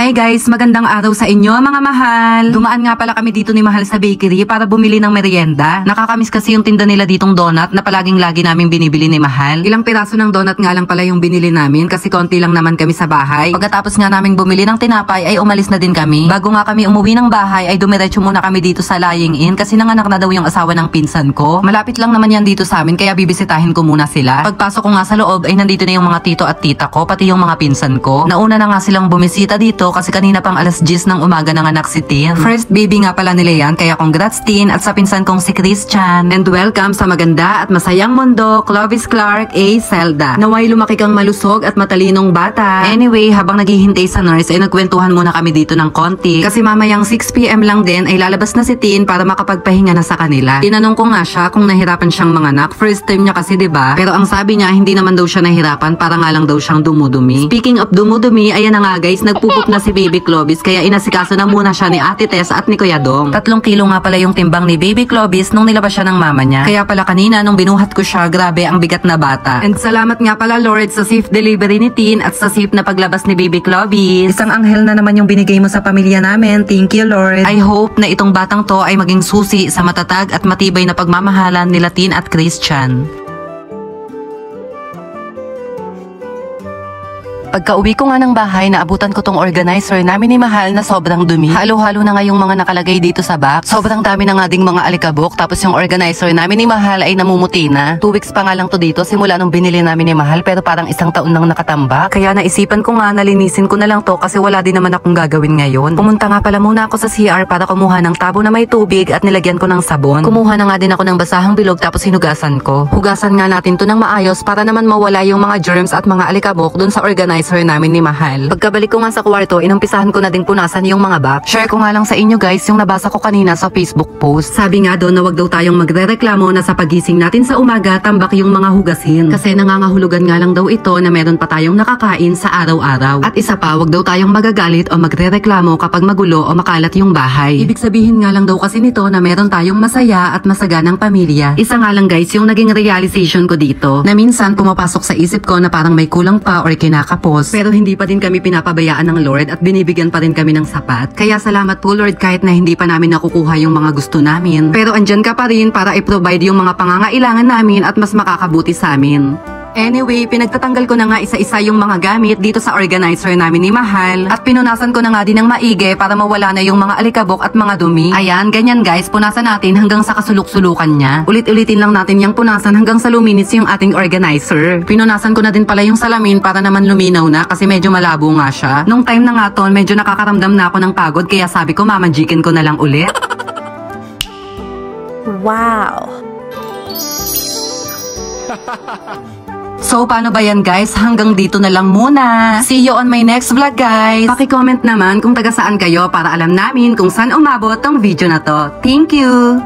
Hi guys, magandang araw sa inyo mga mahal. Dumaan nga pala kami dito ni Mahal sa bakery para bumili ng merienda. Nakakamiss kasi yung tinda nila ditong donut na palaging-lagi namin binibili ni Mahal. Ilang piraso ng donut nga lang pala yung binili namin kasi konti lang naman kami sa bahay. Pagkatapos nga naming bumili ng tinapay ay umalis na din kami. Bago nga kami umuwi ng bahay ay dumiretso muna kami dito sa Lying In kasi nanganak na daw yung asawa ng pinsan ko. Malapit lang naman yan dito sa amin kaya bibisitahin ko muna sila. Pagpasok ko nga sa loob ay nandito na yung mga tito at tita ko pati yung mga pinsan ko. Nauna na nga silang bumisita dito kasi kanina pang alas 10 ng umaga nanganak si Tin. First baby nga pala nila yan kaya congrats Tin at sa pinsan kong si Christian. And welcome sa maganda at masayang mundo, Clovis Clark A. Zelda. Naway lumaki kang malusog at matalinong bata. Anyway, habang naghihintay sa nurse ay nagkwentuhan muna kami dito ng konti kasi mamayang 6 PM lang din ay lalabas na si Tin para makapagpahinga na sa kanila. Tinanong ko nga siya kung nahirapan siyang manganak. First time niya kasi diba? Pero ang sabi niya hindi naman daw siya nahirapan para nga lang daw siyang dumudumi. Speaking of dumudumi, ayan na nga guys, nagpupup na si Baby Clovis kaya inasikaso na muna siya ni Ate Tess at ni Kuya Dong. 3 kilo nga pala yung timbang ni Baby Clovis nung nilabas siya ng mama niya. Kaya pala kanina nung binuhat ko siya, grabe ang bigat na bata. And salamat nga pala Lord sa safe delivery ni Tin at sa safe na paglabas ni Baby Clovis. Isang anghel na naman yung binigay mo sa pamilya namin. Thank you Lord. I hope na itong batang to ay maging susi sa matatag at matibay na pagmamahalan nila Tin at Christian. Pagka-uwi ko nga ng bahay, naabutan ko tong organizer namin ni Mahal na sobrang dumi. Halo-halo na nga yung mga nakalagay dito sa box. Sobrang dami na nga ding mga alikabok. Tapos yung organizer namin ni Mahal ay namumuti na. 2 weeks pa nga lang to dito simula nung binili namin ni Mahal pero parang 1 taon nang nakatambak. Kaya naisipan ko nga nalinisin ko na lang to kasi wala din naman akong gagawin ngayon. Pumunta nga pala muna ako sa CR para kumuha ng tabo na may tubig at nilagyan ko ng sabon. Kumuha na nga din ako ng basahang bilog tapos hinugasan ko. Hugasan nga natin to ng maayos para naman mawala yung mga germs at mga alikabok dun sa organizer namin ni Mahal. Pagkabalik ko nga sa kwarto, inumpisahan ko na din punasan yung mga box. Share ko nga lang sa inyo guys yung nabasa ko kanina sa Facebook post. Sabi nga doon na wag daw tayong magrereklamo na sa pagising natin sa umaga tambak yung mga hugasin. Kasi nangangahulugan nga lang daw ito na meron pa tayong nakakain sa araw-araw. At isa pa, wag daw tayong magagalit o magrereklamo kapag magulo o makalat yung bahay. Ibig sabihin nga lang daw kasi nito na meron tayong masaya at masaganang pamilya. Isa nga lang guys yung naging realization ko dito na minsan pumapasok sa isip ko na parang may kulang pa or kinakapos. Pero hindi pa din kami pinapabayaan ng Lord at binibigyan pa rin kami ng sapat. Kaya salamat po Lord kahit na hindi pa namin nakukuha yung mga gusto namin. Pero andyan ka pa rin para i-provide yung mga pangangailangan namin at mas makakabuti sa amin. Anyway, pinagtatanggal ko na nga isa-isa yung mga gamit dito sa organizer namin ni Mahal at pinunasan ko na nga din ng maigi para mawala na yung mga alikabok at mga dumi. Ayan, ganyan guys, punasan natin hanggang sa kasuluk-sulukan niya. Ulit-ulitin lang natin yung punasan hanggang sa luminis yung ating organizer. Pinunasan ko na din pala yung salamin para naman luminaw na kasi medyo malabo nga siya. Nung time na nga to, medyo nakakaramdam na ako ng pagod kaya sabi ko mamajikin ko na lang ulit. Wow! So, paano ba yan guys? Hanggang dito na lang muna. See you on my next vlog guys. Paki-comment naman kung taga saan kayo para alam namin kung saan umabot tong video na to. Thank you!